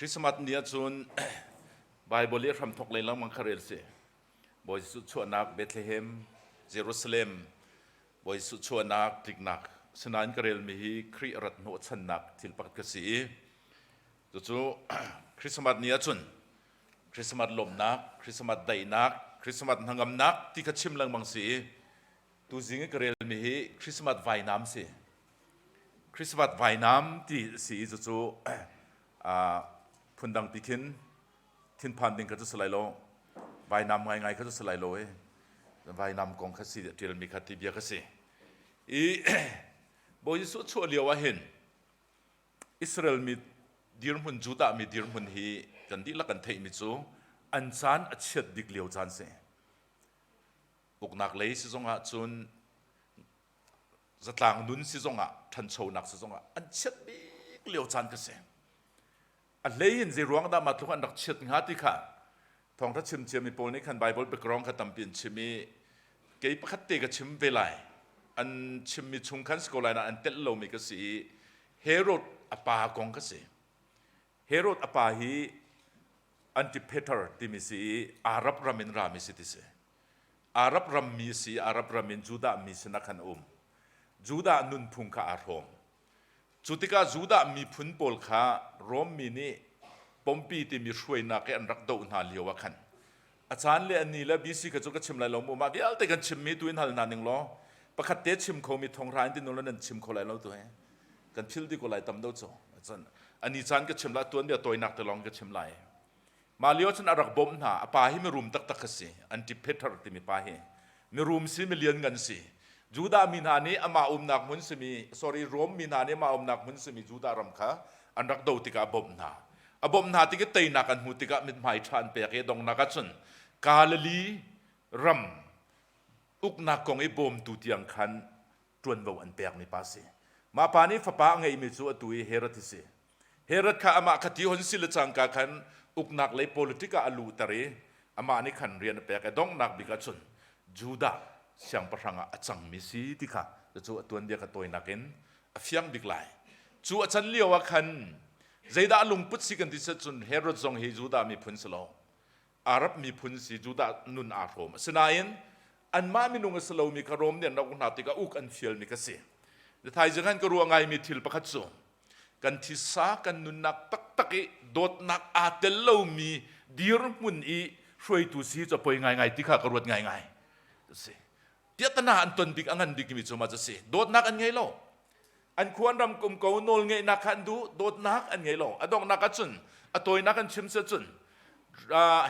ริสต์มาสเนี่ยจนไบเบิลเรียกทำทกเลยลังมังคาเรลเสบอยสุดชวนนักเบธเลเฮมเยรูซาเล็มบอยสุดชวนนักติกนักสนานกเรลมีฮีคริรัตโนชันนักทิลปักกษีจู่คริสต์มาสเนี่ยจนคริสต์มาสลมนักคริสต์มาสได้นักคริสต์มาสหังมนักที่ขัดชิมลังบางสีตัวจริงกเรลมีฮีคริสต์มาสไวน้ำสิคริสต์มาสไวน้ำที่สีจู่พุ่นดังติคินทินพันดิงก็จะสลายโลไวน้ำไงก็จะสลายโลไวน้ำกองขัดสีเดียร์มีขัดที่เบียขัดสีบอยสุดชั่วเลียวว่าเห็นอิสราเอลมีดีร์มุนจูดามีดีร์มุนฮีกันที่ละกันเทมิจูอันซานอัจฉริดิกเลียวจานเสอุกนักเลยสิจงอ่ะจนจัตลางนุนสิจงอ่ะทันโชนักสิจงอ่ะอันฉริดิกเลียวจานก็เสอันเลยนจะร้องได้มาทุกอันดักเชิดงาติค่ะทองทัดชิมเชียมีโปลนี่ขันไบเบิลไปกรองขัดตำเปลี่ยนชิมีเกี่ยปขัดเตะกับชิมเวลัยอันชิมมีชุงขันสกอลายนะอันเตลโลมีกษีเฮโรดอปากองกษีเฮโรดอปาฮีอันติเพเตอร์ที่มีสีอารับรามินรามิสิติเสอารับรามีสีอารับรามินจูดามีสนักขันจูดานุนพุงข้าอารมจุติกาจูดามีพุนโปลข้ารอมมีนี่ปมปีที่มีช่วยนักอันรักดาวนาเลียวขันอาจารย์เลี้ยนนี่แล้วบีซีก็จะก็ชิมไหลลงมาเดี๋ยวแต่กันชิมมีตัวอินทัลนาหนึ่งล้อประคัดเตะชิมเขามีทองร้ายที่นู้นแล้วนั่นชิมเขาไหลเราตัวเองกันพิลที่ก็ไหลตำดาวโจอาจารย์อันนี้อาจารย์ก็ชิมละตัวเดียวตัวนักแต่ลองก็ชิมไหลมาเลี้ยวฉันอารักบ่มหาป่าให้มีรุมตักตักสิอันที่เพชรที่มีป่าให้มีรุมสิมีเลียนกันสิจูดามีนานี้อามานักมุนสมีโรมมีนานี้มานักมุนสมีจูดารำค่ะอันรักดาวติกาบ่มนาบ่มนาติกเตยนักอันหูติกามิดหมายทานเปียกดงนักจุนกาลลีรำอุกนักกองไอ้บ่มตุเตียงขันจวนบ่อันเปียกมีภาษีมาปานี้ฟ้าไงมีจูตุยเฮรัติสิเฮรัตข้าอามาคติหนสิลจังกาขันอุกนักเลย politika อลูตรีอามานี่ขันเรียนเปียกดงนักบิกจุนจูดาเสียงประหังอาจังมิสีติค่ะจู่ตัวเดียกตัวนักเองเฟียงบิกไลจู่อาจารย์เลี้ยวขันใจดาลุงพุทธิกันที่จุนเฮโรดจงเฮจูดามีพุนสโลอารับมีพุนสีจูดานุนอาโรมสนายินอันมามีนุงสโลมีคารมเนี่ยนักนาติกาอุกอันเฟียลมีกษีแต่ไทยจะกันก็รู้ไงมีทิลประคัตโซกันทิสากันนุนนักตักตักโดดนักอาเตลโลมีดีร์มุนอีช่วยตุสีจะไปไงที่ข้ากรวดไงสิเดียตนาอันตนบิกอังันบิกมิจมาจะสิโดดนักอันไงโลอันควรรำกุมเกาโนลไงนักขันดูโดดนักอันไงโลอดองนักจุนอตัวนักอันชิมเสจุน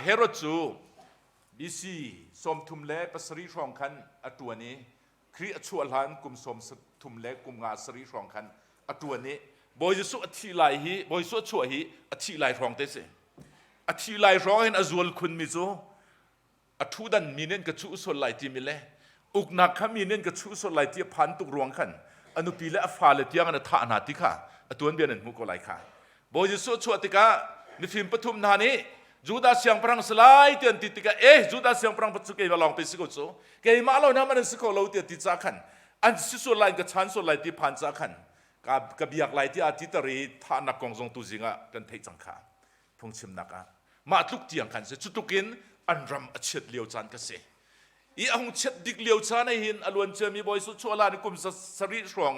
เฮโรจูบีซีสมทุมเล่ปัสรีรองขันอตัวนี้ครีอชัวลันกุมสมทุมเล่กุมงาสรีรองขันอตัวนี้บอยสุอธิไลฮีบอยสุชัวฮีอธิไลรองเตเสอธิไลรองเห็นอจวลคุณมิโซอทุดันมีเน้นกระชุสลายที่มิเล่อุกนักขมีเน้นกระชุสลายที่พันตุกรวงขันอนุปีและอฟาเลตียงอันท่านาติค่ะตัวนี้เป็นมุกอะไรค่ะบอยสุชัวติกาในฟิล์มปฐุมธานีจูดาเสียงพรังสลายเตียนติติกาจูดาเสียงพรังปัจจุบันมาลองไปสิกุโซเกี่ยมาเราเนี่ยมันสิกุเราเตียติจ้าขันอันสิสุลายกับชันสุลายที่พันจ้าขันกับอยากไล่ที่อาทิตย์รีท่านักกองทรงตุจิงะกันเทจังขาพงชิมนักมาทุกเตียงขันเสจุตุกินอันรำอัจฉริเลียวจานกันเสอีอังเช็ดดิกเลียวชาในหินอลวนเชมีบอยสุชัวลานิกุมสริสรอง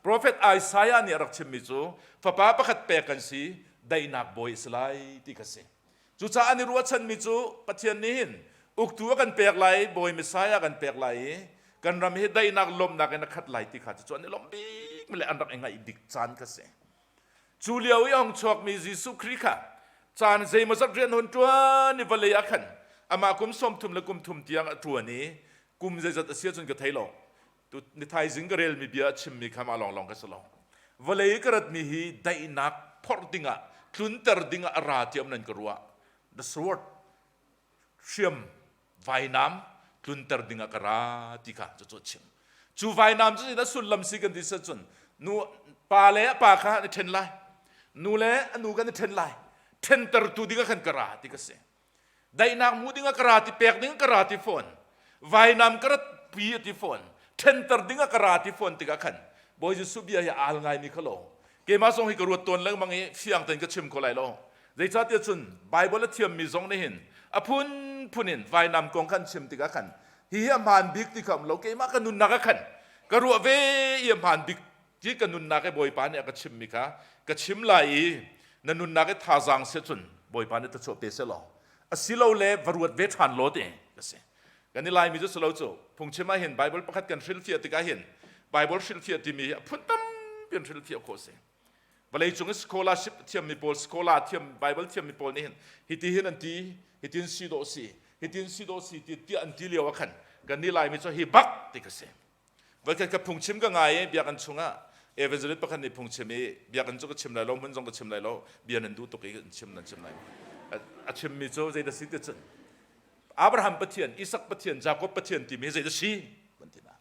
โปรเฟตไอซายานี่รักเชมิจูฟ้าป้าประคัดเปกันสีได้นักบอยสไลที่กันเสจูจ้าอันนี้รู้ว่าฉันมิจูปะเทียนนี้หินอุกตัวกันเปกไหลบอยมิสายากันเปกไหลกันรำให้ได้นักลมนักนักขัดไหลที่ขาดจูอันนี้ลมบิ๊กไม่เลยอันรักเองไงดิกจานกันเสจูเลียวยังชอกมีจิสุคริกะจานใจมาสักเรียนหุ่นตัวนี่วันเลยขันอามากุมสมทุมและกุมทุมเตียงตัวนี้กุมจะจัดเสียจนกระเทยลงตัวในไทยสิงเกเรลมีเบียชิมมีคำมาลองกันสลองวันเลยกระดมีฮีได้นักพอร์ดิงะคลุนเตอร์ดิงะอาราเทียมนั่นกรัว the sword เชื่อมไฟน้ำคลุนเตอร์ดิงะกราติกาจะจดเชื่อมจูไฟน้ำจะได้สุดลำสิกันที่สุดจนนูปาเล่ปาข้าในเทนไลนูเล่นูกันในเทนไลเทนเตอร์ตูดิงะขันกราติกาเสได้นักมูดิงะกราติเปียกดิงะกราติฟอนไฟน้ำกระปีติฟอนเทนเตอร์ดิงะกราติฟอนติกาขันบอยจะสุบยาอาลไงมีขลุ่มเกมาส่งให้กรวดตัวเรื่องบางอย่างเฟียงเต็นก็ชิมคนไรโล ใจชาติจุนไบเบิลเทียมมีสองในเห็นอพุนพุนินไฟนำกองขันชิมติกาขันเฮียมานบิ๊กที่คำเราเกมากันนุนนักขันกรัวเวเฮียมานบิ๊กที่กันนุนนักบอยปานเนี่ยก็ชิมมิกะก็ชิมไหลนันนุนนักท่าจางเสจุนบอยปานเนี่ยตัวโฉเปเสลอสิเราเล่วรวดเวทันโลดเองก็เสกันนี่ลายมีจุดสโลโจพงเชมาเห็นไบเบิลประคัดกันฟิลเทียติกาเห็นไบเบิลฟิลเทียที่มีพุนตั้มเป็นฟิลเทียโคเสเวลาจงสโคลาชิพเทียมมีโพลสโคลาเทียมไบเบิลเทียมมีโพลนี่เห็นฮิตที่เห็นอันที่ฮิตที่ซีโดซีฮิตที่ซีโดซีที่อันที่เลี้ยวขันกันนี่ลายมีจุดฮิบักติกาเสวันกันกับพงชิมก็ไงเบียกันชงอ่ะเอเวอร์ลิตประคันในพงชิมเบียกันจุกชิมไหลล้อมันจงก็ชิมไหลล้อเบียนันดูตกอีกชิมนั่นชิมไหลชิมมีจุดใจจะสิทธิ์จุดอับราฮัมปะเทียนอิสักปะเทียนยาโคบปะเทียนที่มีใจจะซีมันที่น่ะ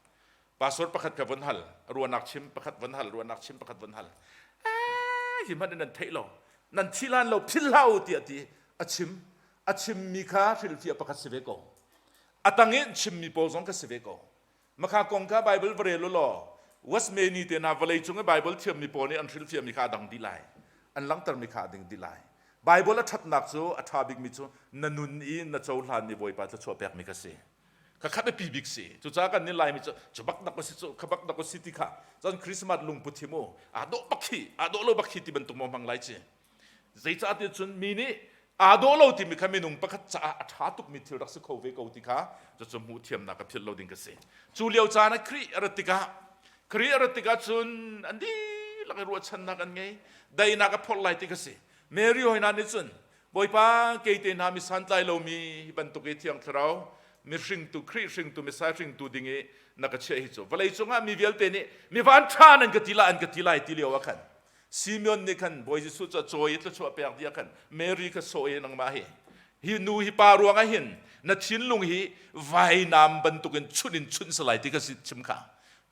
ปาสวดประคัดกับวันฮัลรัวนักชิมประคัดวันฮัลรัวนักชิมประคัดวันฮัลหิมันนั่นเทโลนั่นที่ลานเราพิลาอุติอติอาชิมมีค่าฟิลเฟียประคัดเสวโกอาตังเงินชิมมีโพสองกัสเวโกมาข้ากงข้าไบเบิลเบรลุลอวัสเมนีเตนาเวลัยจงไบเบิลเทียมมีโพนี่อันฟิลเฟียมีค่าดังดีไลอันหลังตรมีค่าดังดีไลไบเบิลทัดนักโซอัฐาบิกมิโซนันนุนอีนัดโจลานมีบอยปาจะชัวเปียกมีกษีข้าขับไปปีบิกสีจุดจากกันนี่ไลมิโซจะบักนักก็สิโซขบักนักก็สิติข้าจนคริสต์มาสลุงพุทธิโมอาโดบักขีอาโดโลบักขีที่บรรทุกมองพังไลจีใจจะอาทิตย์จนมีนี่อาโดโลที่มีคำมีนุ่งประคัตจะอัฐาตุกมิเทรักษาโคเวกเอาติข้าจะจมูกเทียมนักกับพิลโลดิงกษีจูเลียวจานะครีอรติกาจนอันนี้ลักรัวชันนักอันไงได้นักกับพอลไลติกษีเมริโอให้นันนิจุนบอยป้าเกยเตนามิสันไตโลมีบรรทุกเทียงเท้ามีชิงตุครีชิงตุมิสายชิงตุดิ่งนักเชื่อหิจวะเลยจงอามีเวลเตนี่มีวันชานันกติลาอันกติลาติเลียวกันซิมอนนี่กันบอยจิสุจะโจยจะชัวเปียกเดียกันเมรีก็โซเอนังมาฮินูฮิปารวงหินนัดชินลุงฮิไว้นามบรรทุกันชุนสลายที่ก็สิชิมขา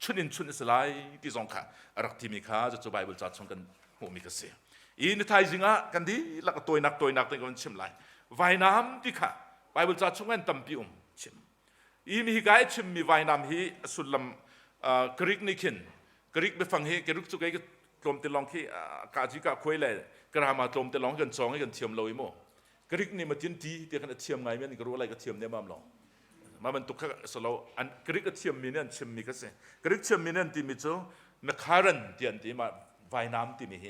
ชุนสลายที่สองขารักที่มีขาจะไบเบิลจัดส่งกันหัวมีกษีอีนไทยจิงะกันดีลักตัวนักตั้งกันชิมไหลไว้น้ำที่ขาไบเบิลจัดส่งกันตั้มพิมชิมอีมีกายชิมมีไว้น้ำฮีสุดลำกริกนิคินกริกไปฟังฮีกริกจุกไอ้กลมติลองที่กาจิกาคุยเลยกระหามากลมติลองกันสองให้กันเทียมลอยโมกริกนี่มาจินทีเดียวกันเทียมไงมันก็รู้อะไรก็เทียมเนี่ยมั่มลองมามันตุกข์สโลอันกริกก็เทียมมีเนี่ยชิมมีก็เสียกริกเทียมมีเนี่ยที่มีโจนักขารันที่อันที่มาไว้น้ำที่มีเฮ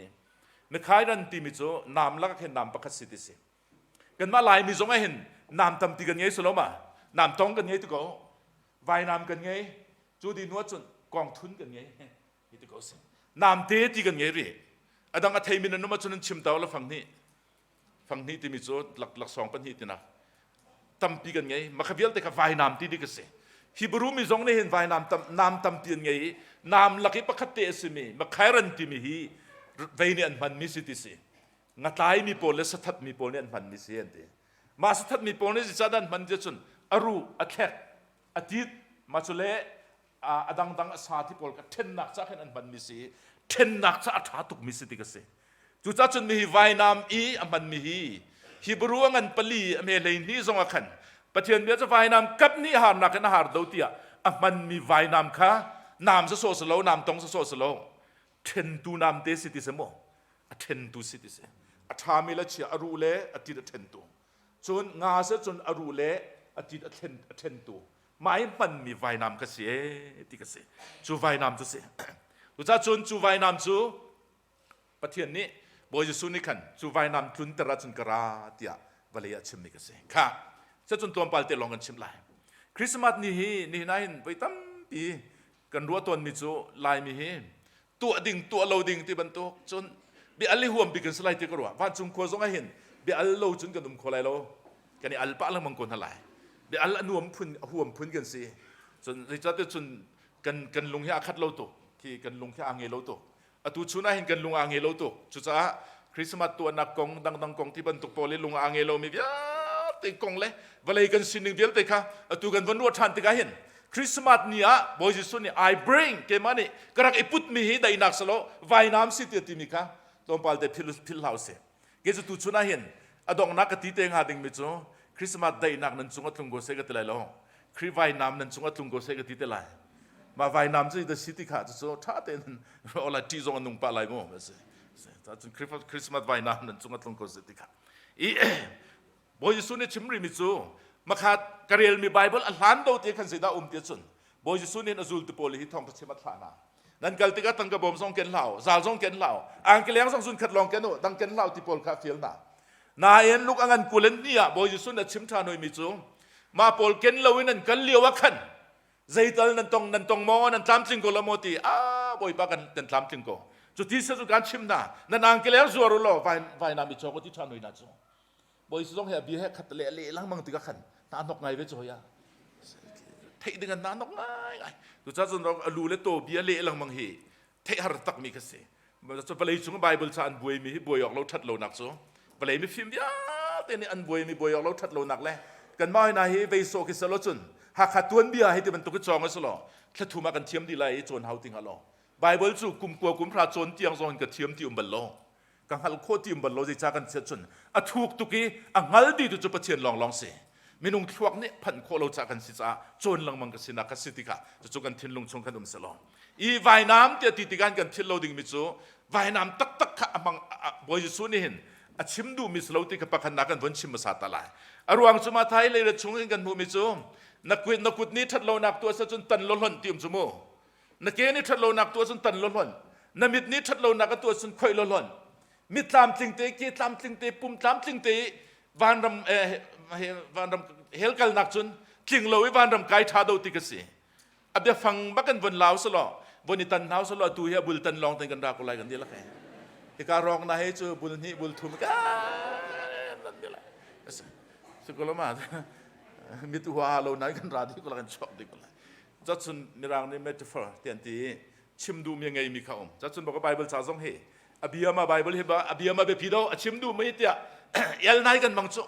นักขายรันที่มีโจน้ำลักเห็นน้ำประคัตสิทธิสิกันมาลายมีสองเห็นน้ำทำตีกันไงสโลมาน้ำท้องกันไงตุกเอาไว้น้ำกันไงจูดีนัวจนกองทุนกันไงนี่ตุกเอาสิน้ำเตะตีกันไงรีอดังอัฐิมินันนุ่มจนชิมเตาแล้วฝั่งนี้ที่มีโจหลักสองปันนี้ที่นะตั้มตีกันไงมาขวิลแต่กับไว้น้ำที่ดีกันสิฮิบรูมีสองเนี่ยเห็นไว้น้ำตั้มตีกันไงน้ำลักประคัตเตะสิมีมาขายรันที่มีฮีเวนี่อันพันมิสิติสิงัดไล่มีโพลและสัตว์มีโพลเนี่ยอันพันมิสิเห็นดีมาสัตว์มีโพลเนี่ยจะดันมันจะชนอรูอัดแขกอาทิตย์มาจุเล่อดังสาธิโพลกับเทนนักจะเห็นอันพันมิสิเทนนักจะอัฐาตุกมิสิติกันสิจุดจนมีไว้น้ำอีอันพันมิฮีฮิบรูงันปลีอเมริกนี่ทรงขันประเทศเบียจะไว้น้ำกับนี่หานักนะหาดาวเตียอันมันมีไว้น้ำค่ะน้ำจะโซสโลน้ำตองจะโซสโลเทนตูนามเตสิติเสมอเทนตูสิติเสอทามิละเชียอรูเล่อติดเทนตูจนงาเสจนอรูเล่อติดเทนตูไม่มันมีไว้น้ำก็เสียติกเสียจูไว้น้ำจูเสียดูจ้าจนจูไว้น้ำจูประเทศนี้บอยสุนิคันจูไว้น้ำจุนตระจนกระเตียวันเลยชิมนี่ก็เสียค่ะเสจนตัวปัลเตลองกันชิมลายคริสต์มาสนี่นายไปตั้มปีกันรัวตัวมิจูลายมีเฮตัวดิ่งตัวเราดิ่งที่บรรทุกจนเบียร์ห่วงปีกันสไลด์ที่กรัววันจุงโคซงให้เห็นเบียร์เราจนกันดุมโคไลโลกันนี่อัลปะลังมังกรทลายเบียร์นุ่มพุ่นห่วงพุ่นกันสิจนริจาร์ดจนกันลุงที่อาคัดเราตัวที่กันลุงที่อ่างเงเราตัวตัวชุนให้เห็นกันลุงอ่างเงเราตัวจุดจ้าคริสต์มาสตัวนักกงดังกงที่บรรทุกโปลิลุงอ่างเงเรามีเบียร์ติกงเลยวันเลยกันสิ่งหนึ่งเดียวแต่ค่ะตัวกันวันนวดทันติกาเห็นคริสต์มาสเนี่ยบอยจิสุนี่ I bring เกมันนี่กระไรพุทธมีให้ได้นักสโลไว้น้ำสิทธิ์ที่มีค่ะตอนปัลเดพิลเฮาส์เกจะตุชุนาเห็นอดองนักติเตงหาดิ่งมิจูคริสต์มาสได้นักนั้นจุงอัตุงโกเซกติไลโลคริไว้น้ำนั้นจุงอัตุงโกเซกติเตไลมาไว้น้ำจะได้สิทธิ์ค่ะจะโซ่ท่าเต้นเราละที่จงนุ่งปลายโม่เส ta chun Christmas vai na nan chunga tlong ko se ti kha i bo Yesu ne chimri mi chu makhat karel mi Bible a hlan do ti khan sida ti chun bo Yesu ne azul tu poli hi thong ta chima thana nan kal ti ka tang ka bom song ken lao zal song ken lao ang keleng song sun khat long ken no dang ken lao ti pol kha fiel na en luk angan kulen nia bo Yesu na chim tha noi mi chu ma pol ken lawin an kal liwa khan zaital nan tong mo nan tlam ching ko lamoti boi pa kan ten tlam ching ko chu ti sa chu kan chim na nan ang keleng zuaru lo vai na mi cho ko ti tha noi na chu bo Yesu song he bi he khat le lang mang ti ka khan ta nok ngai ve cho ya thei dengan na nok ngai tu cha chun alu le to bia le lang mang hi thei har tak mi ka se ma chu palei chung Bible cha an buai mi hi buai ok lo that lo nak chu palei mi phim ya te ni an buai mi buai ok lo that lo nak le kan mai na hi ve so ki sa lo chun ha khatun bia hi te ban tu ki chong so lo thla thu ma kan thiam di lai chon hau ting ha lo Bible chu kum pra chon tiang zon ka thiam ti bal lo ka hal kho ti bal lo ji cha kan se chun a thuk tu ki a ngal di tu chu pathian long se minung thuak ne phan kho lo cha kan si cha chon lang mang ka sina ka siti ka chu kan thin lung chung kan se lo i vai nam te ti kan kan thil lo ding mi chu vai nam tak kha amang bo Yesu ni hin a chim du mi slo ti ka pakhan na kan von chim ma sa ta lai arwang chu ma thai le chung kan mu mi chu na kut ni that lo nak tu sa chun tan lo lon tim chu mo na ke ni that lo nak tu chun tan lo lon na mit ni that lo nak tu chun khoi lo lon mit tlam tling te ki tlam tling te pum tlam tling te van ram helkal nak chun tling lo van ram kai tha do ti ka si abya phang bakan von lao so lo von tan nau so lo tu he bul tan long tan kan ra ko lai kan di la khe ti ka rong na he chu bul ni bul thum ka nan di la su ko lo ma mi tu wa lo nai kan ra di ko la kan chop di ko la cha chun ni rang ni metaphor tian ti chim du mi ngai mi kha cha chun ba ko Bible cha jong he abiyama Bible he ba abiyama be pido a chim du mai tia el nai kan mang chu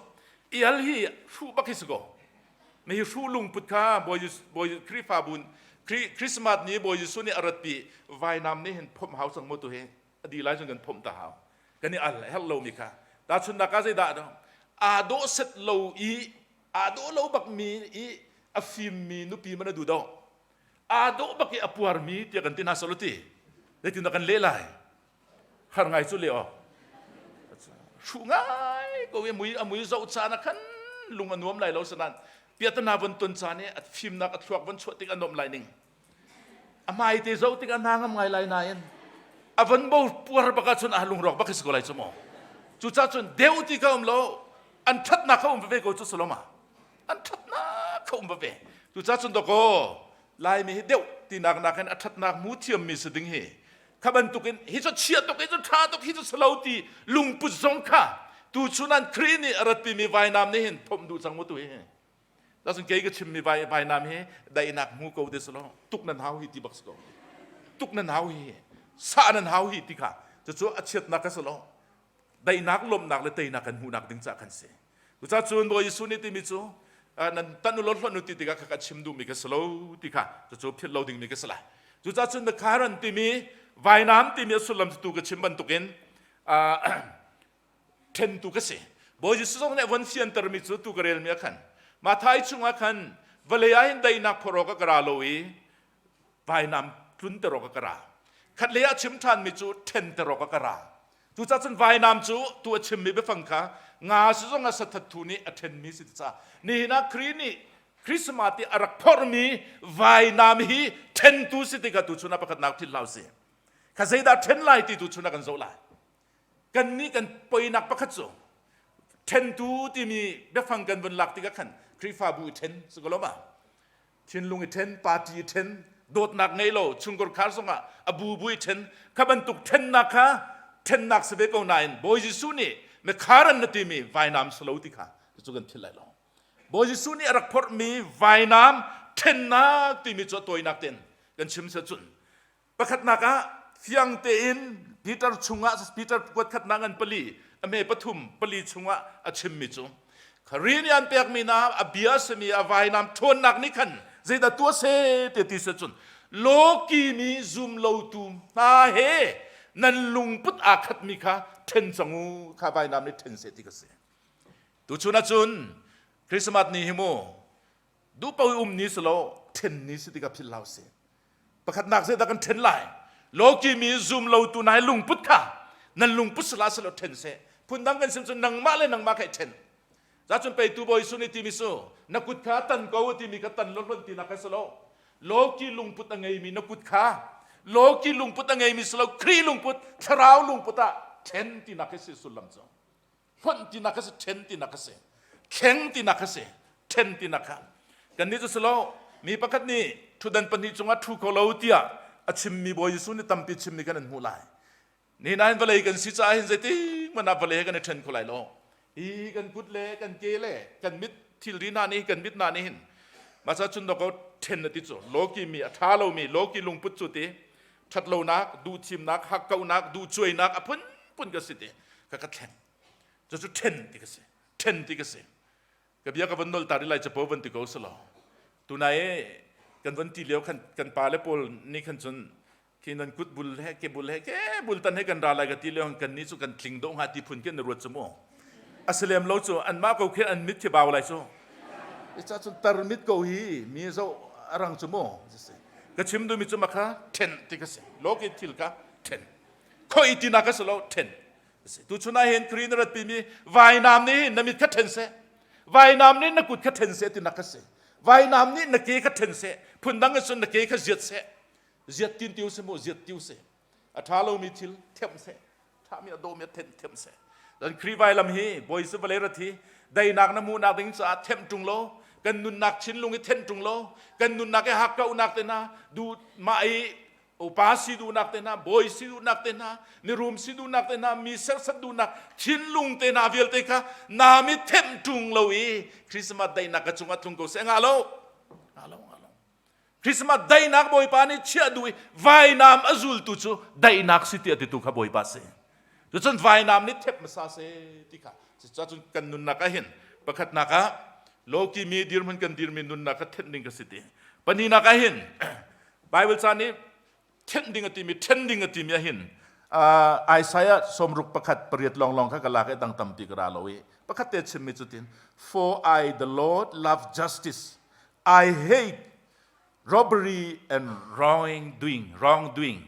el hi fu ba ki go me hi fu lung put kha boy kri fa bun Christmas ni boy Yesu ni arat pi vai nam ni hen phom hau sang mo tu he adi lai jong kan phom ta hau kan ni al hello mi kha ta chun na ka zai da do a do set lo i a do lo bak mi i a fim mi nu pi mana du do a do bak i apuar mi ti kan tin ha soluti le tin kan le lai har ngai chu le o chu ngai ko we mui zau cha na khan lung anuam lai lo sanan piatana von ton cha ne at phim nak at thuak von chotik anom lai ning amai te zau tik anangam ngai lai na yan avan bo puar baka chun alung rok bakis ko lai chumo chu cha chun deu ti ka lo an that na ka ve ko chu soloma an that na ka ve chu cha chun do ko lai mi deu ti nak na kan athat nak mu thiam mi se ding he khaban tukin hi cho chia to ke cho tha to hi cho slauti lung pu zong kha tu chunan khrini arat pi mi vai nam ne hin phom du chang mo tu he ta sun ke ga chim mi vai nam he dai nak mu ko de slo tuk nan hau hi ti bak ko tuk nan hau hi sa nan hau hi ti kha cho achet na ka slo dai nak lom nak le tei nak kan hu nak ding cha kan se tu cha chun bo Yesu ni ti mi chu nan tanu lo lo nu ti ka ka chim du mi ka slo ti kha cho phit lo ding mi ka sla tu cha chun na karan ti mi vai nam ti mi sulam tu ka chim ban tukin ten tu ka se bo Yesu song ne von sian ter mi chu tu ka rel mi khan ma thai chunga khan valeya hin dai nak phoro ka kara loi vai nam tun ter ka kara khat leya chim than mi chu ten ter ka kara tu cha chun vai nam chu tu chim mi be phang kha nga su song a sathat thu ni athen mi si cha ni na khrini Christmas ti arak phor mi vai nam hi ten tu si ti ka tu chuna pakhat nak thil lau se kha zaida ten lai ti tu chuna kan zo lai kan ni kan poi nak pakhat zo ten tu ti mi be phang kan von lak ti ka khan kri fa bu ten su ko lo ma thin lung i ten party ten dot nak nei lo chungor khar songa abu bui ten khaban tuk ten nak kha ten nak se be ko nain boy Jesu ni me kharan na ti mi vai nam slo ti kha chu kan thil lai lo boy Jesu ni arak phor mi vai nam ten nak ti mi cho toy nak ten kan chim se chun pakhat nak a fiang te in Peter chunga Peter kwat khat nangan pali ame pathum pali chunga a chim mi chu kharinian pek mi na abias mi avai nam thon nak ni khan zeda to se te ti se chun loki mi zoom lo tu na he nan lung put a khat mi kha ten changu kha vai nam ni ten se ti ka se tu chuna chun Christmas ni himo du pau ni slo ten ni se ti ka phil lau se pakhat nak se da kan ten lai loki mi zoom lo tu nai lung put kha นั่นลุงพุทธลาสโลเทนเสพุ่นดังกันสิมจนนังมาเลยนังมาใครเทนจะจนไปตูบอยสุนิติมิโซนักกุดขาตันกาวติมีกัตันล้นตีนักสโลโลกีลุงพุทธไงมีนักกุดขาโลกีลุงพุทธไงมีสโลครีลุงพุทธชราวลุงพุทธเทนตีนักเสสุลัมจงฟันตีนักเสเทนตีนักเสเข่งตีนักเสเทนตีนักกันนี้จะสโลมีประคัดนี้ทุดันปนิจงวัตถุโคลาวตียอชิมมีบอยสุนิตัมปิชิมมีกันหูลายนี่นั่นเวลากันสิจ้าเห็นใจที่มันนับเวลากันเทนคนไหลโลอีกันกุดเล่กันเกเล่กันมิดทิลรีนานี่กันมิดนานี่เห็นมาซาจุนดอกเทนติโจโลกีมีท้าเรามีโลกีลุงพุทธจุติชัดเรานักดูทีมนักฮักเก้านักดูช่วยนักอพุ่นก็สิติก็กระแทงจะจุดเทนติกสิเทนติกสิกับยากับวันนอลตาดิไลจะพบวันติโกสลอตัวนายกันวันที่เลี้ยวกันปาเลปอลนี่ขันจนที่นั่นกุดบุลเฮเกบุลเฮเกบุลตันให้กันราลายกันที่เลี้ยวกันนี้สุกันคลิงดงหาที่พุ่นกันในรถสมองอัสเลมเราโจอันมากกว่าแค่อันมิดที่บ่าวอะไรโจอิจฉาจนตรมิดกูฮีมีโจอรังสมองก็ชิมดูมิจมาค่ะเทนติกสิโลกิทิลกะเทนคอยตินักสโลเทนตุชุนาเห็นครีนรัตปีมีวายน้ำนี้นมิดคัดเทนเซวายน้ำนี้นักกุดคัดเทนเซตินักเซวายน้ำนี้นักเกยคัดเทนเซพุ่นดังกันส่วนนักเกยคัดเจียดเซเจียดตินติวเซโมเจียดติวเซอัฐาโลมิทิลเทมเซถ้ามีอโดมีเทนเทมเซดันครีไวลำฮีบอยส์เวลเลรทีได้นักน้ำมูนักดิ้งสะเทมจุงโลกันนุนนักชินลุงเทนจุงโลกันนุนนักฮักเก้านักเตนะดูมาไออุปาสิดูนักเตนะบอยสิดูนักเตนะนิรุมสิดูนักเตนะมีเซลส์ดูนักชินลุงเตนะเวลเตคะนามิเทมจุงโลอีคริสต์มาสได้นักจุงอัตุงโกเซงาโลคริสต์มาสได้นักบอยปานี่เชื่อดูไว้นามอจุลตุจูได้นักสิทธิอติตุขบอยปาเซจนไว้นามนี่เทปมาซาเซติค่ะจะจนกันนุนนักเห็นประคัดนักโลกีมีดีร์มันกันดีร์มีนุนนักเทนดิ้งกสิทธิปนีนักเห็นไบเบิลจานี้เทนดิ้งติมีเทนดิ้งติมีเห็นไอซายะสมรุปประคัดเปรียดลองข้ากลากดังตำติกราโลวีประคัดเตชิมิจุติน for I the Lord love justice I hate robbery and wrongdoing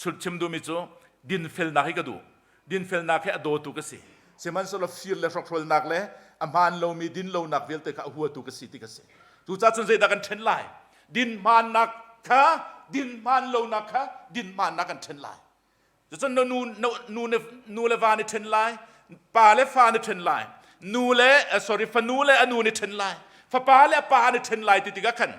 ชุดชิมดูมิจูดินเฟลนักให้กระดูดินเฟลนักให้อโดตุกสิเสมันสลบฟิลเลฟรอกโรลนักเลยอมานโลมีดินโลนักเวลเตะหัวตุกสิติกสิตูจัดจนใจดักันเทนไลดินมันนักค่ะดินมันโลนักค่ะดินมันนักกันเทนไลจนนูเลฟานิเทนไลปาเลฟานิเทนไลนูเลฟานูเลอนูนิเทนไลฟาปาเลปานิเทนไลติติกกัน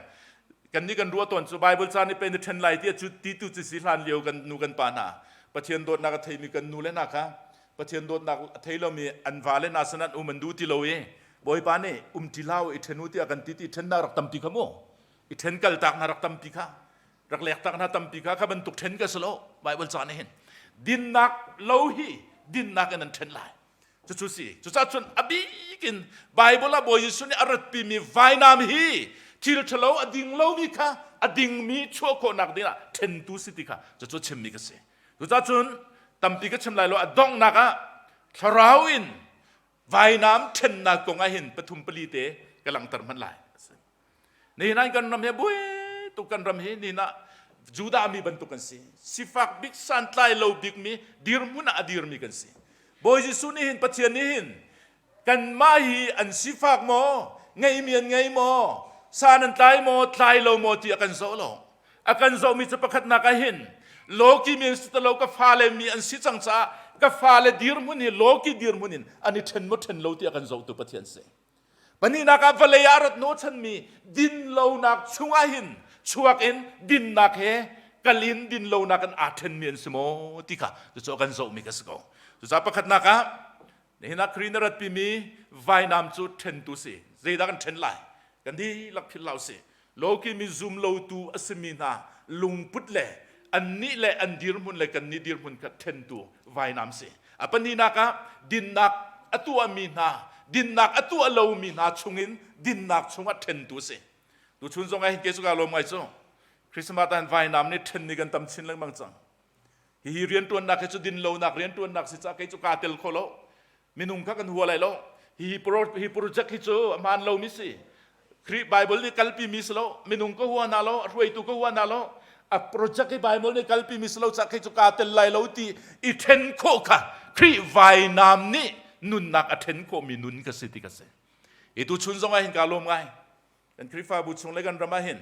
กันนี่กันรัวตนสุไบเบิลจานี่เป็นเทนไลที่จุดที่ตุจิสิลันเลียวกันนูกันปานาปะเทียนโดดนักไทยมีกันนูเลนักค่ะปะเทียนโดดนักไทยเรามีอันวาเลนาสนัดมันดูที่เราเองบอยปานี่ที่เราเทนูที่กันที่เทนนารักตัมปีขโมเทนกัลตักนารักตัมปีค่ะรักเล็กตักนาตัมปีค่ะข้าบรรทุกเทนกันสโลไบเบิลจานี่เห็นดินนักโลหีดินนักนั้นเทนไลจะชุสิจะจัดชนอบีกินไบเบิลบอยสุนี่อารัตปีมีไฟนามฮีที่เราเล่าอดิ่งเล่ามีค่ะอดิ่งมีชั่วโคนักดีนะเทนตุสิติค่ะจะช่วยเชมมีกันสิจะจัดชนตั้มปีก็เชมไลเราอดองนักอะทราวอินไฟน้ำเทนนักกงอาหินปฐุมปลีเตกำลังตรมันไหลนี่นั่นกันรำเฮบุยตุกันรำเฮนี่นะจูดามีบรรทุกันสิสิฟักบิ๊กสันไลเราบิ๊กมีดีร์มุนอดีร์มีกันสิบอยจิสุนี่หินปัจเจียนี่หินกันมาฮีอันสิฟักโมไงเมียนไงโมสานันไตโมไตโลโมที่อากันโซโลอากันโซมีจะประคัดนักหินโลกีมีสิตโลกฟาเลมีอันสิจังจ้ากฟาเลดีร์มุนิโลกีดีร์มุนินอันนี้เทนมุเทนโลที่อากันโซตุปัจเจียนเสปนีนักฟาเลยอารัตโนชันมีดินโลนักชุงอาหินชวกเอ็นดินนักเฮกลินดินโลนักกันอาเทนเมียนสโมติค่ะจะโจกันโซมีกันสกอจะประคัดนักนี่นักครีนรัตปีมีไว้นำจุดเทนตุสิเจดักันเทนไลกันที่ลักพิลเราสิโลกีมีซุมโลตูอัสมินาลุงพุทธเล่อันนี้เล่อันดีร์มุนเล่กันนี้ดีร์มุนกับเทนตูไว้นำสิปนีนักดินนักอตัวมีนาดินนักอตัวโลมีนาชงอินดินนักชงอัเทนตุสิดูชุนทรงไอ้เกสุกาลมไอ้จ้องคริสต์มาสอันไว้นำนี่เทนนี่กันตำชินเรื่องบางจังฮีเรียนตัวนักจะดินโลนักเรียนตัวนักสิจ้าเกสุกาเตลโคโลมินุงข้ากันหัวอะไรโลฮีโปรเจกต์ฮิโจมันโลมิสิคริไบเบิลนี่กัลปีมิสโลมินุงก็หัวนาโลรวยตุก็หัวนาโล a project cái Bible này kalpi mislo chắc cái chỗ tel lai lâu ti i ten ko ka kri vai nam ni nun nak a ten ko mi nun ka siti ka se itu chun zong ai hin kalom ngai kan kri fa bu chung le kan rama hin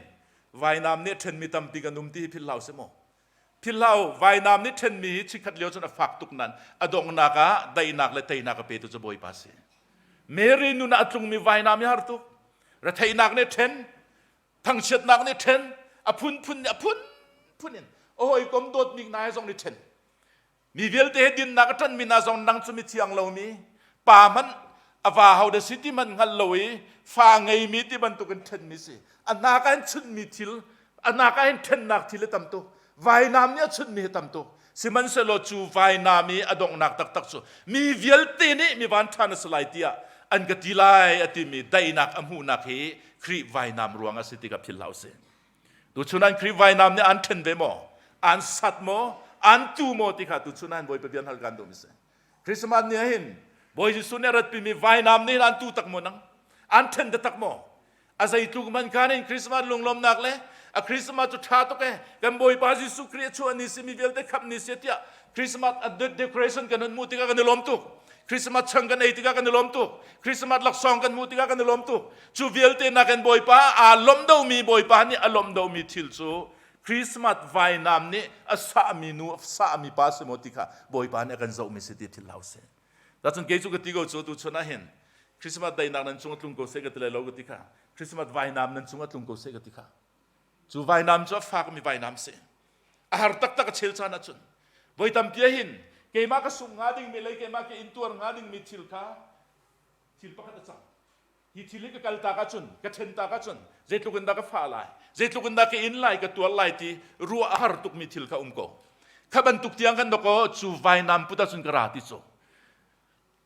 vai nam ni ten mi tam ti kan num ti phil lau se mo phil lau vai nam ni ten mi chi khat leo chon a fak tuk nan adong naka dai nak le tai nak pe tu cho boy pa se Mary nun atung mi vai nam har tu ra thai nak ne ten thang chet nak ne ten a phun punin oi kom dot mi nai zong ni ten mi vel te din nak tan mi na zong nang chu mi thiang lo mi pa man awa how the city man ngal loi fa ngai mi ti ban tu kan ten mi si ana kan chun mi thil ana kan ten nak thil tam tu vai nam nya chun mi tam tu siman se lo chu vai nam mi adong nak tak tak chu mi vel te ni mi van than slai tia an ka ti lai ati mi dai nak amu nak he kri vai nam ruang a city ka phil lau se tu chunan kri vai nam ni an ten ve mo an sat mo an tu mo ti kha tu chunan boy pe bian hal gan do mi se Christmas ni hin boy ji sun rat pi mi vai nam ni an tu tak mo nang an ten de tak mo azai tu man kan in Christmas lunglom nak le a Christmas tu tha to ke gam boy pa ji su kri chu ani si mi vel te khap ni se tia Christmas a decoration kan mu ti ka kan lom tu Christmas chang kan ei ti ka kan lom tu Christmas lak song kan mu ti ka kan lom tu chu vel te na kan boy pa a lom do mi boy pa ni a lom do mi thil chu Christmas vai nam ni a sa mi nu sa mi pa se mo ti ka boy pa ni kan zo mi se ti thil lau se da chun ke chu ka ti go chu tu chuna hen Christmas dai nak nan chung tlung ko se ka tele lo ka ti ka Christmas vai nam nan chung tlung ko se ka ti ka chu vai nam chu fa ka mi vai nam se a har tak tak chel cha na chun boy tam pia hin ke ma ka sung nga ding mi le ke ma ke intuar nga ding mi thil ka thil pa ka cha hi thil ka kal ta ka chun ka then ta ka chun zetlukun da ka fa lai zetlukun da ke in lai ka tual lai ti ru a har tuk mi thil ka ko khaban tuk tiang kan ko chu vai nam puta chun ka ra ti cho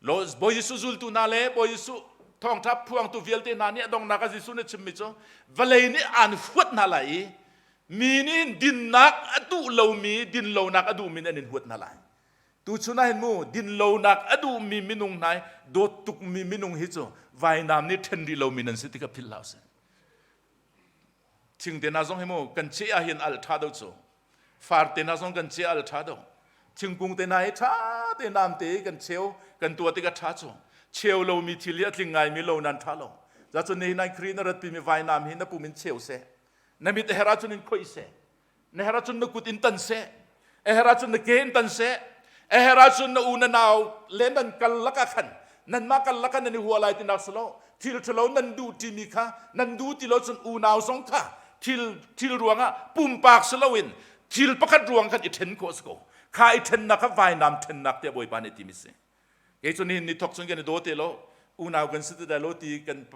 lo boy su zul tu na le boy su thong thap phuang tu vel te na ni dong na ka ji su ne chim mi cho valei ni an huat na lai mi ni din nak atu lo mi din lo nak adu min anin huat na lai tu chuna hin mu din lo nak adu mi minung nai do tuk mi minung hi cho vai nam ni then ri lo min an sitika phil lau se thing te na zong hi mu kan che a hin al tha do cho far te na zong kan che al tha do thing kung te nai tha te nam te kan cheu kan tua te ka tha cho cheu lo mi thil ya tling ngai mi lo nan tha lo za chu nei nai khri na rat pi mi vai nam hin na pu min cheu se na mi te hera chun in khoi se na hera chun na kut in tan se e hera chun na ke in tan se ehera chun na una naw lenan kallaka khan nan ma kallaka nan huwa lai tin salo thil thalo nan du ti mi kha nan du ti lo chun unaw song kha thil ruanga pum pak salowin thil pakhat ruang khan i then ko sko kha i then na kha vai nam then nak te boy pan ti mi se ke chun ni thok chun ke do te lo unaw kan sit da lo ti kan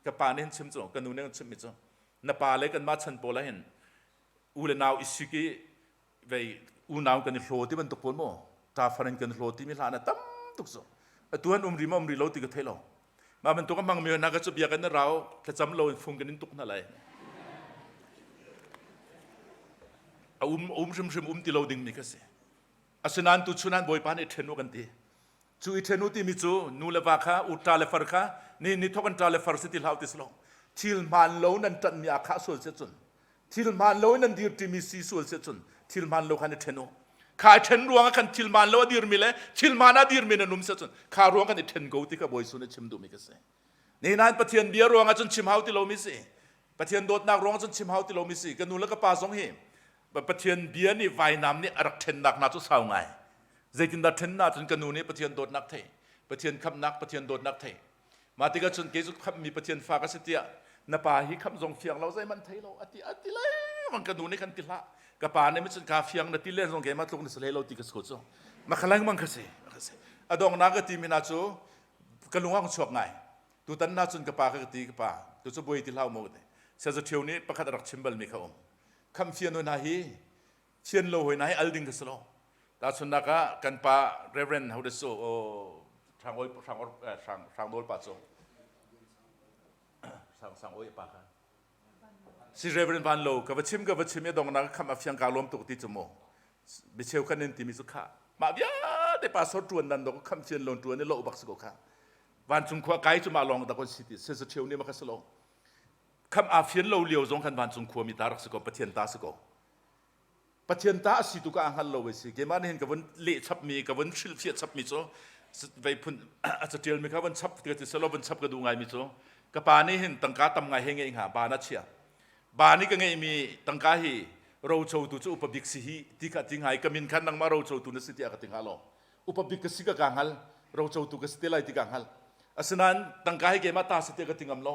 ka pa nen chim cho kan nu ne chim mi cho na pa le kan ma chan pola hen ule naw isiki ve unaw kan hlo ti ban to pon mo ta faran kan hlo ti mi hlana tam tuk so tuan umri lo ti ka thelo ma ban to ka mang mi na ka chu bia kan rao ka cham lo phung kan tuk na lai shim ti lo ding mi ka se asinan tu chunan boy pan e thenu kan ti chu i thenu ti mi chu nu le wa kha u ta le far kha ni thokan ta le far se ti lau ti slo thil man lo nan tan mi a kha sol se chun thil man lo nan dir ti mi si sol se chun thil man lo khan e thenu khai then ruang kan thil man lo dir mi le thil man a dir mi na num se chun kha ruang kan e then go ti ka boy su ne chim du mi ka se ni nan pathian bia ruang a chun chim hau ti lo mi si pathian dot nak ruang chun chim hau ti lo mi si kan nu la ka pa song hi pathian bia ni vai nam ni arak then nak na chu sau ngai zaitin da then na chun kan nu ni pathian dot nak thei pathian kham nak pathian dot nak thei ma ti ka chun ke chu kham mi pathian fa ka se tia na pa hi kham zong fiang lo zai man thei lo ati le man kan nu ni kan ti la ka pa ne mi chun ka fiang na ti len zong ge ma tluk ni se lo ti ka sko cho ma khalang mang ka se adong na ka ti mi na chu ka lunga ng chok ngai tu tan na chun ka pa ka ti ka pa tu chu boi ti lau mo de se zo thiu ni pakhat rak chimbal mi kha kham fian no na hi chian lo hoi na hi alding ka slo ta chun na ka kan pa reverend how the so sang dol pa cho sang oi pa ka si reverend van lo ka bachim ya dong na kham afyang ka lom tuk ti chumo bi cheu kan nin ti mi su kha ma bia de pa so tuan dan do kham chen lon tuan ni lo bak su ko kha van chung khwa kai chu ma long da ko city se se cheu ni ma ka slo kham afyan lo liao zong kan van chung khwa mi ta rak su ko pathian ta su ko ปะเทียนตาสิตุกอังฮัลโลเวสิเกมันเห็นกับวันเละชับมีกับวันชิลเฟียชับมีโซไปพุ่นอาจจะเทียนมีครับวันชับเกิดจะสลบวันชับกระดูไงมีโซกะปานี้เห็นตังกาตำไงเฮงเองหาบานัชเชียบานี้ก็ไงมีตังกาฮีเราโชว์ตัวจูอุปบิกสิฮีที่ขัดจิงหายกมินขันนังมาเราโชว์ตัวนัสติอากัติงฮัลโลอุปบิกสิกกังฮัลเราโชว์ตัวกัสติไลติกังฮัลอาสนั้นตังกาฮีเกมาตาสติกัติงอัมโล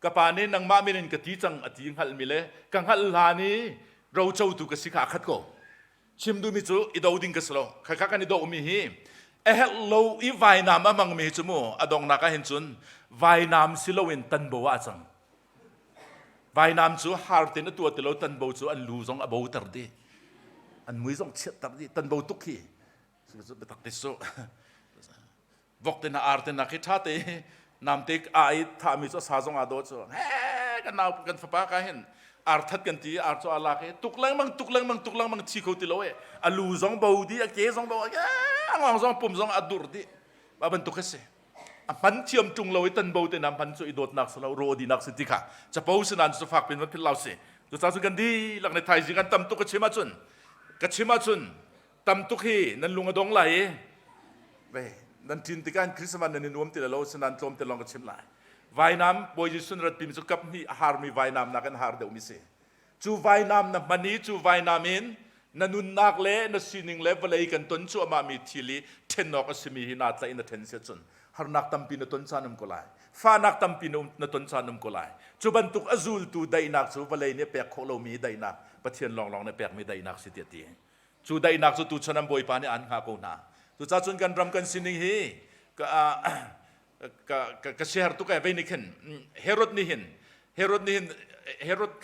กะปานี้นังมามินกะติจังอติงฮัลมิเลกังฮัลลานีเราโชว์ตัวกัสิกาขัดโกชิมดูมิจูอิดาวดิงกัสโลข้ากันอิดาวมีฮีเฮลโลอีไวน้ำมังมีจมูอดองนักเห็นจุนไวน้ำสิโลเวนตันบัวจังไวน้ำจูฮาร์ตินตัวติโลตันบัวจูอันลูซงอบัวตัดดีอันมุยซงเชิดตัดดีตันบัวตุกี้สุดตัดติโซบอกตินาอาร์ตินาคิดท่าเตน้ำเต็กไอท่ามิจูสาซงอาโดจูเฮ้กันนากันฟ้ากันเห็นอาร์ทัดกันทีอาร์จูอาลาเกตุกลังมังชีโคติโลเออันลูซงบัวดีเกซงบัวอังซองปุ่มซองอดูรดีบ้าบันตุกเสพันเทียมจุงเราไว้ตันโบเตนำพันสุอิโดดนักสลาวโรดีนักสิทธิค่ะจะปูสนันสุฟักเป็นวันพิลาวสิจุดสาสุกันดีหลังในไทยสิกันตำตุกกชิมาจุนตำตุกฮีนั่นลุงอดงไหลเว้นั่นจินติการคริสต์มาสนั่นนวมติละเราสนันโจมติลองกชิมไหลไวน้ำบอยสุนรัตปิมสุกับมีอาหารมีไวน้ำนักกันหาร์เดวมิเซจูไวน้ำนับมันนี้จูไวน้ำอินนันุนนักเล่นสินิงเล่วเลยกันต้นชัวมามีทีลีเทนนอกสิมีหินาใจอินเทนเซจุนฮาร์นักตัมปินต้นชานุมกุลายฟ้านักตัมปินต้นชานุมกุลายจูบันตุกอซูลตูได้นักจูวเลยเนี่ยเปียกโคโลมีได้นักปะเทียนลองเนี่ยเปียกมีได้นักสิเตียตีจูได้นักจูตูชนำบอยปานี่อันหาโกนาจูจ้าจุนกันรำกันสินิงฮีก็เชียร์ตุกไอเวนิคินเฮโรดนิหิน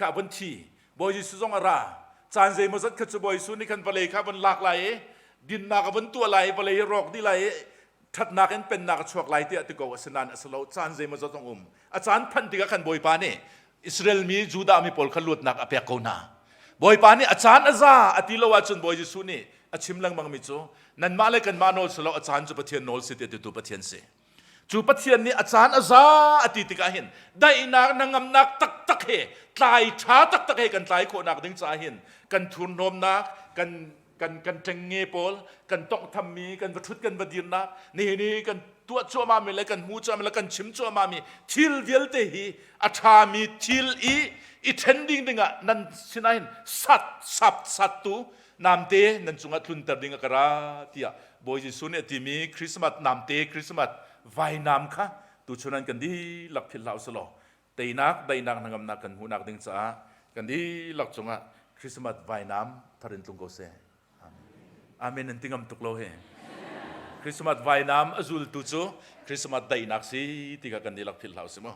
ข้าวันทีบอยสุซงอาราจานเจมันสัตขจบอยสุนิคันวเลยข้าวันหลากหลายดินนักวันตัวไหลวเลยรอกดีไหลทัดนักเป็นนักชวกไหลที่ติโกวสนันสโลจานเจมันสัตองอาจารย์พันธิกขันบอยปานี่อิสราเอลมีจูดามีพอลขลุดนักอเปียกนาบอยปานี่อาจารย์อาซาอติโลวาจุนบอยสุนี่อาชิมลังมังมิจูนันมาเลกันมาโนสโลอาจารย์จุปเทียนโนลสิเตติตุปเทียนเซจูปเทียนนี่อาจารย์อาซาอติติกาเห็นได้นักนางนักตักเฮตายช้าตักเฮกันตายโคนักดึงใจเห็นกันทุนโนมนักกันเจงเงปอลกันต้องทำมีกันวัตถุกันบดีนักนี่กันตัวชัวมามีเลยกันหูชัวมาแล้วกันชิมชัวมามีทิลเดียลเตหีอาชามีทิลอีเทนดิ้งดึงอ่ะนั่นสินะเห็นสัตตูนามเตนั่นจุงอัดลุนตัดดึงกระเตียบอยจิสุเนี่ยที่มีคริสต์มาสนามเตคริสต์มาสไวนามค่ะตุชนันกันดีหลักพิลาวสโลเตนักได้นักนางนักกันหูนักดึงจ้ากันดีหลักจงอ่ะคริสต์มาสไวนามทารินตุงโกเซอาเมนนั่นติงอัมตุกโลเฮคริสต์มาสไวนามอซูลตุจูคริสต์มาสได้นักสิที่กันดีหลักพิลาวสโล